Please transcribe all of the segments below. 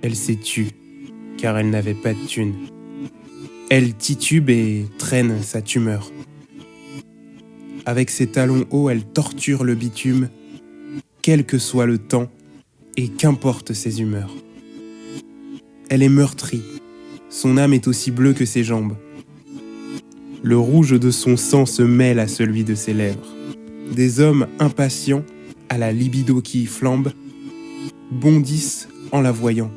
Elle s'est tue, car elle n'avait pas de thune. Elle titube et traîne sa tumeur. Avec ses talons hauts, elle torture le bitume, quel que soit le temps et qu'importe ses humeurs. Elle est meurtrie, son âme est aussi bleue que ses jambes. Le rouge de son sang se mêle à celui de ses lèvres. Des hommes impatients, à la libido qui flambe, bondissent en la voyant,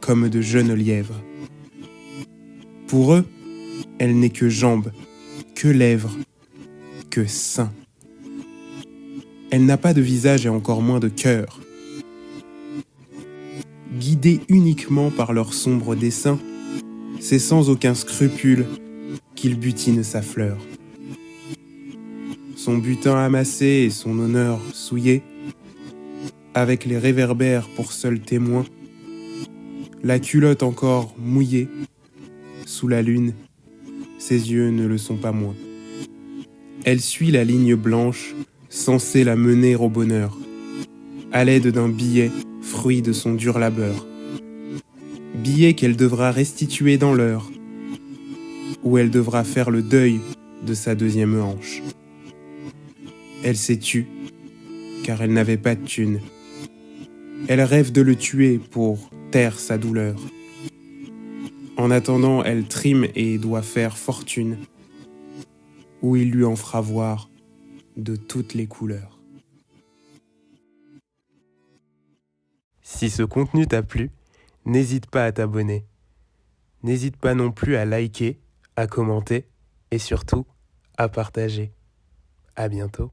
comme de jeunes lièvres. Pour eux, elle n'est que jambes, que lèvres, que sein. Elle n'a pas de visage et encore moins de cœur. Guidés uniquement par leur sombre dessein, c'est sans aucun scrupule qu'ils butinent sa fleur. Son butin amassé et son honneur souillé, avec les réverbères pour seul témoin, la culotte encore mouillée, sous la lune, ses yeux ne le sont pas moins. Elle suit la ligne blanche, censée la mener au bonheur, à l'aide d'un billet, fruit de son dur labeur. Billet qu'elle devra restituer dans l'heure, où elle devra faire le deuil de sa deuxième hanche. Elle s'est tue, car elle n'avait pas de thune. Elle rêve de le tuer pour taire sa douleur. En attendant, elle trime et doit faire fortune, où il lui en fera voir de toutes les couleurs. Si ce contenu t'a plu, n'hésite pas à t'abonner. N'hésite pas non plus à liker, à commenter et surtout à partager. À bientôt.